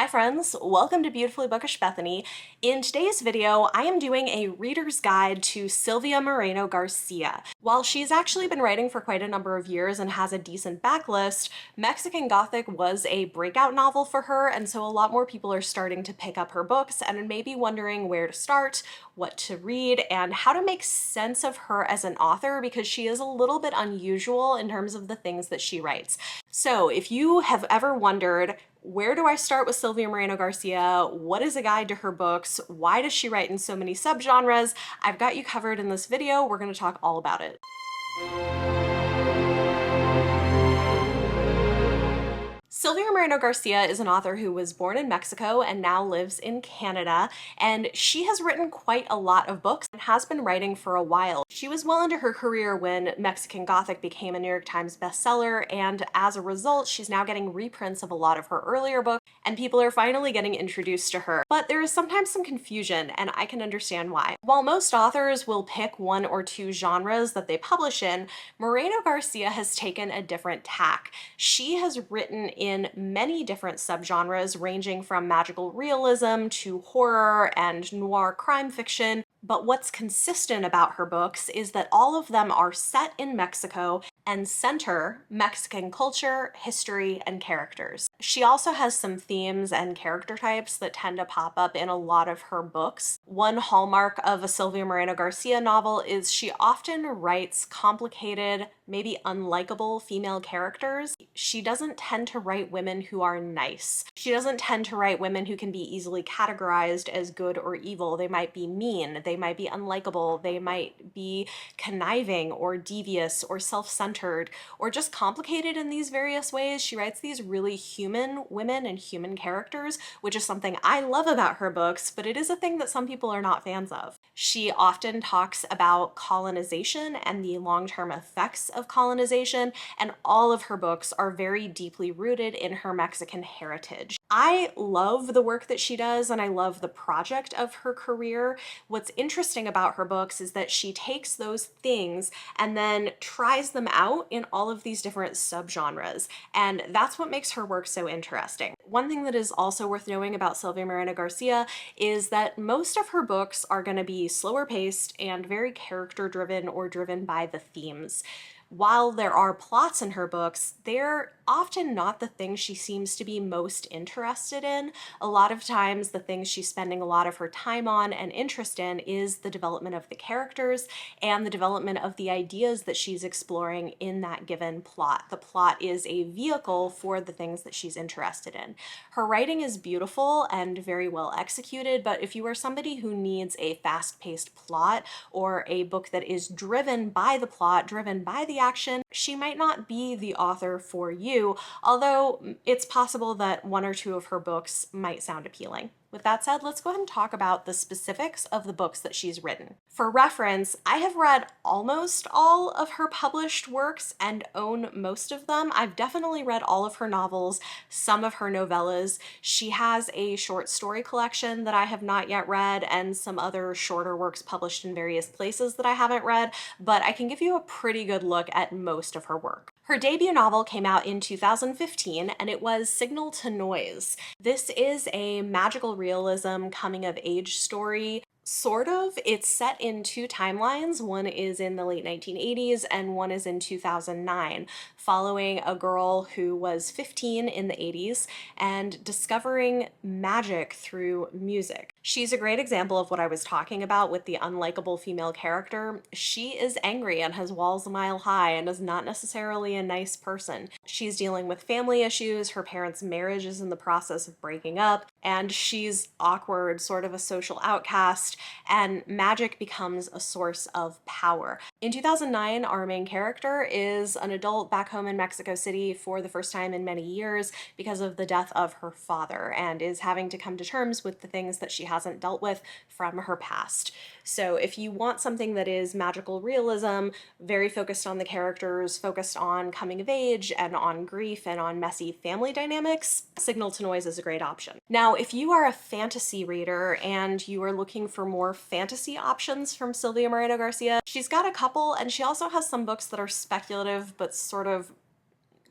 Hi friends, welcome to Beautifully Bookish Bethany. In today's video, I am doing a reader's guide to Silvia Moreno-Garcia. While she's actually been writing for quite a number of years and has a decent backlist, Mexican Gothic was a breakout novel for her, and so a lot more people are starting to pick up her books and may be wondering where to start, what to read, and how to make sense of her as an author because she is a little bit unusual in terms of the things that she writes. So if you have ever wondered, where do I start with Silvia Moreno-Garcia? What is a guide to her books? Why does she write in so many subgenres? I've got you covered in this video. We're going to talk all about it. Silvia Moreno-Garcia is an author who was born in Mexico and now lives in Canada, and she has written quite a lot of books and has been writing for a while. She was well into her career when Mexican Gothic became a New York Times bestseller, and as a result, she's now getting reprints of a lot of her earlier books, and people are finally getting introduced to her. But there is sometimes some confusion, and I can understand why. While most authors will pick one or two genres that they publish in, Moreno-Garcia has taken a different tack. She has written in many different subgenres ranging from magical realism to horror and noir crime fiction, but what's consistent about her books is that all of them are set in Mexico and center Mexican culture, history, and characters. She also has some themes and character types that tend to pop up in a lot of her books. One hallmark of a Silvia Moreno-Garcia novel is she often writes complicated, maybe unlikable female characters. She doesn't tend to write women who are nice. She doesn't tend to write women who can be easily categorized as good or evil. They might be mean, they might be unlikable, they might be conniving or devious or self-centered or just complicated in these various ways. She writes these really human women and human characters, which is something I love about her books, but it is a thing that some people are not fans of. She often talks about colonization and the long-term effects of colonization, and all of her books are very deeply rooted in her Mexican heritage. I love the work that she does, and I love the project of her career. What's interesting about her books is that she takes those things and then tries them out in all of these different subgenres, and that's what makes her work so interesting. One thing that is also worth knowing about Silvia Moreno-Garcia is that most of her books are going to be slower paced and very character driven or driven by the themes. While there are plots in her books, they're often not the things she seems to be most interested in. A lot of times the things she's spending a lot of her time on and interest in is the development of the characters and the development of the ideas that she's exploring in that given plot. The plot is a vehicle for the things that she's interested in. Her writing is beautiful and very well executed, but if you are somebody who needs a fast-paced plot or a book that is driven by the plot, driven by the action, she might not be the author for you, although it's possible that one or two of her books might sound appealing. With that said, let's go ahead and talk about the specifics of the books that she's written. For reference, I have read almost all of her published works and own most of them. I've definitely read all of her novels, some of her novellas. She has a short story collection that I have not yet read and some other shorter works published in various places that I haven't read, but I can give you a pretty good look at most of her work. Her debut novel came out in 2015, and it was Signal to Noise. This is a magical realism coming-of-age story. Sort of. It's set in two timelines. One is in the late 1980s and one is in 2009, following a girl who was 15 in the 80s and discovering magic through music. She's a great example of what I was talking about with the unlikable female character. She is angry and has walls a mile high and is not necessarily a nice person. She's dealing with family issues, her parents' marriage is in the process of breaking up, and she's awkward, sort of a social outcast, and magic becomes a source of power. In 2009, our main character is an adult back home in Mexico City for the first time in many years because of the death of her father, and is having to come to terms with the things that she hasn't dealt with from her past. So if you want something that is magical realism, very focused on the characters, focused on coming of age and on grief and on messy family dynamics, Signal to Noise is a great option. Now, if you are a fantasy reader and you are looking for more fantasy options from Silvia Moreno-Garcia, she's got a couple, and she also has some books that are speculative but sort of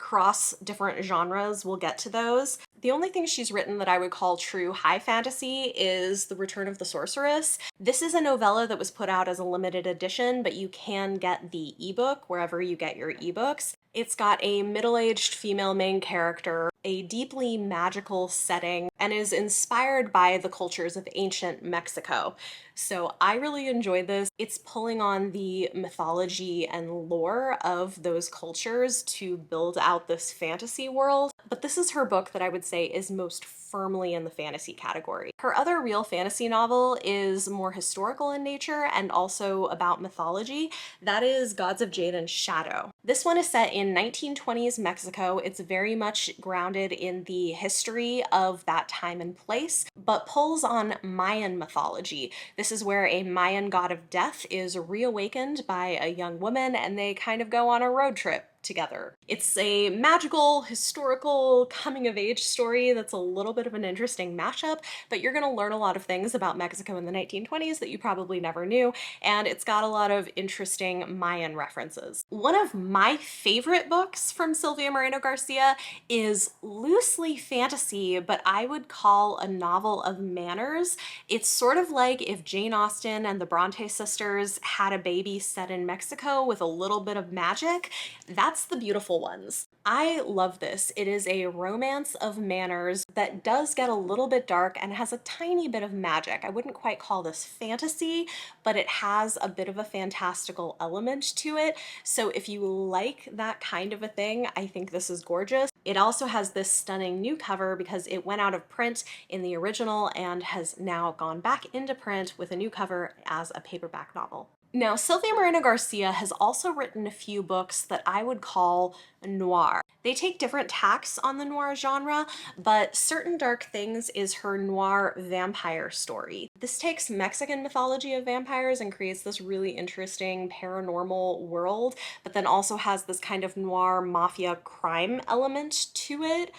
cross different genres. We'll get to those. The only thing she's written that I would call true high fantasy is The Return of the Sorceress. This is a novella that was put out as a limited edition, but you can get the ebook wherever you get your ebooks. It's got a middle-aged female main character, a deeply magical setting, and is inspired by the cultures of ancient Mexico. So I really enjoyed this. It's pulling on the mythology and lore of those cultures to build out this fantasy world. But this is her book that I would say is most firmly in the fantasy category. Her other real fantasy novel is more historical in nature and also about mythology. That is Gods of Jaden's Shadow. This one is set in 1920s Mexico. It's very much grounded in the history of that time and place, but pulls on Mayan mythology. This is where a Mayan god of death is reawakened by a young woman, and they kind of go on a road trip together. It's a magical, historical, coming-of-age story that's a little bit of an interesting mashup, but you're gonna learn a lot of things about Mexico in the 1920s that you probably never knew, and it's got a lot of interesting Mayan references. One of my favorite books from Silvia Moreno-Garcia is loosely fantasy, but I would call a novel of manners. It's sort of like if Jane Austen and the Bronte sisters had a baby set in Mexico with a little bit of magic. That's The Beautiful Ones. I love this. It is a romance of manners that does get a little bit dark and has a tiny bit of magic. I wouldn't quite call this fantasy, but it has a bit of a fantastical element to it. So if you like that kind of a thing, I think this is gorgeous. It also has this stunning new cover because it went out of print in the original and has now gone back into print with a new cover as a paperback novel. Now, Silvia Moreno-Garcia has also written a few books that I would call noir. They take different tacks on the noir genre, but Certain Dark Things is her noir vampire story. This takes Mexican mythology of vampires and creates this really interesting paranormal world, but then also has this kind of noir mafia crime element to it.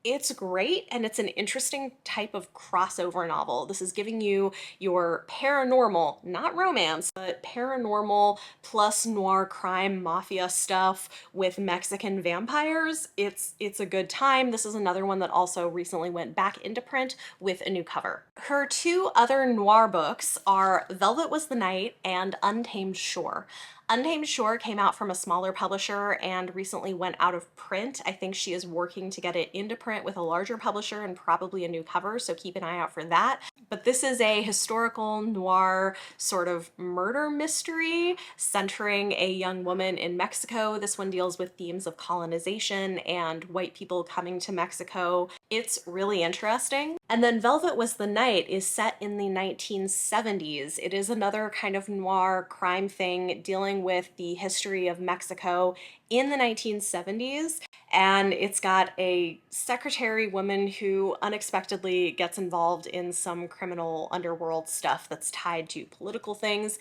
It's great, and it's an interesting type of crossover novel. This is giving you your paranormal, not romance, but paranormal plus noir crime mafia stuff with Mexican vampires. It's a good time. This is another one that also recently went back into print with a new cover. Her two other noir books are Velvet Was the Night and Untamed Shore. Untamed Shore came out from a smaller publisher and recently went out of print. I think she is working to get it into print with a larger publisher and probably a new cover, so keep an eye out for that. But this is a historical noir sort of murder mystery centering a young woman in Mexico. This one deals with themes of colonization and white people coming to Mexico. It's really interesting. And then Velvet Was the Night is set in the 1970s. It is another kind of noir crime thing dealing with the history of Mexico in the 1970s. And it's got a secretary woman who unexpectedly gets involved in some criminal underworld stuff that's tied to political things.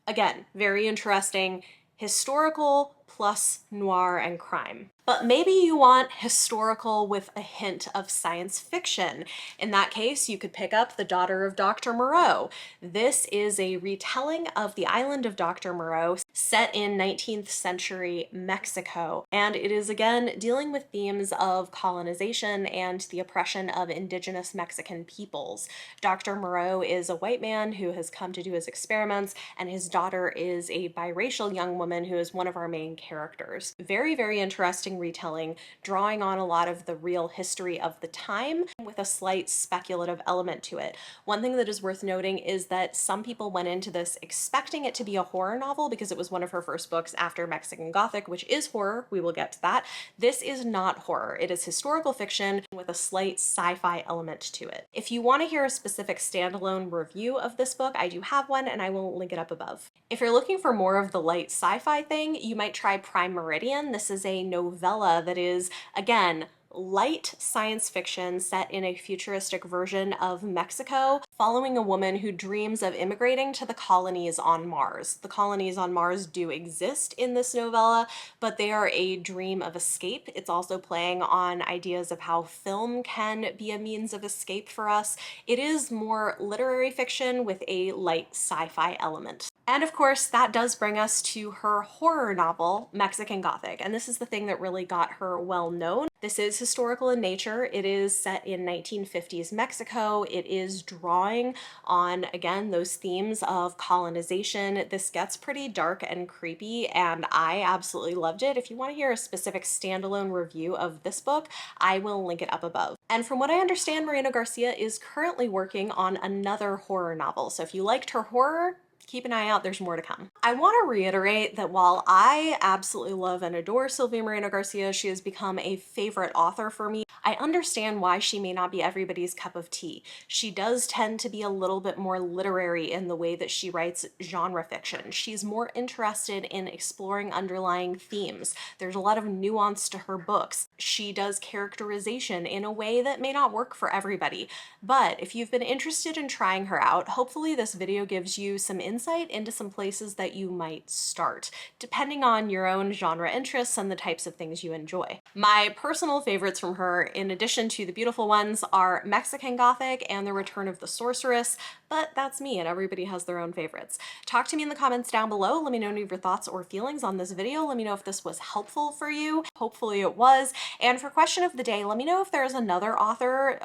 Again, very interesting. Historical plus noir and crime. But maybe you want historical with a hint of science fiction. In that case, you could pick up The Daughter of Dr Moreau. This is a retelling of the island of Dr Moreau set in 19th century Mexico. And it is again dealing with themes of colonization and the oppression of indigenous Mexican peoples. Dr Moreau is a white man who has come to do his experiments, and his daughter is a biracial young woman who is one of our main characters. Very, very interesting retelling, drawing on a lot of the real history of the time with a slight speculative element to it. One thing that is worth noting is that some people went into this expecting it to be a horror novel because it was one of her first books after Mexican Gothic, which is horror. We will get to that. This is not horror. It is historical fiction with a slight sci-fi element to it. If you want to hear a specific standalone review of this book, I do have one and I will link it up above. If you're looking for more of the light sci-fi thing, you might try Prime Meridian. This is a novella that is, again, light science fiction set in a futuristic version of Mexico, following a woman who dreams of immigrating to the colonies on Mars. The colonies on Mars do exist in this novella, but they are a dream of escape. It's also playing on ideas of how film can be a means of escape for us. It is more literary fiction with a light sci-fi element. And of course, that does bring us to her horror novel, Mexican Gothic. And this is the thing that really got her well known. This is historical in nature. It is set in 1950s Mexico. It is drawing on, again, those themes of colonization. This gets pretty dark and creepy, and I absolutely loved it. If you want to hear a specific standalone review of this book, I will link it up above. And from what I understand, Moreno-Garcia is currently working on another horror novel. So if you liked her horror, keep an eye out, there's more to come. I want to reiterate that while I absolutely love and adore Silvia Moreno-Garcia, she has become a favorite author for me. I understand why she may not be everybody's cup of tea. She does tend to be a little bit more literary in the way that she writes genre fiction. She's more interested in exploring underlying themes. There's a lot of nuance to her books. She does characterization in a way that may not work for everybody. But if you've been interested in trying her out, hopefully this video gives you some insight into some places that you might start, depending on your own genre interests and the types of things you enjoy. My personal favorites from her, in addition to the beautiful ones, are Mexican Gothic and The Return of the Sorceress, but that's me and everybody has their own favorites. Talk to me in the comments down below. Let me know any of your thoughts or feelings on this video. Let me know if this was helpful for you. Hopefully it was. And for question of the day, let me know if there's another author,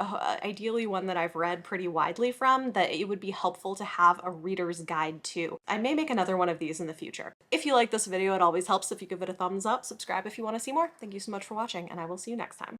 ideally one that I've read pretty widely from, that it would be helpful to have a reader's guide to. I may make another one of these in the future. If you like this video, it always helps if you give it a thumbs up. Subscribe if you want to see more. Thank you so much for watching, and I will see you next time.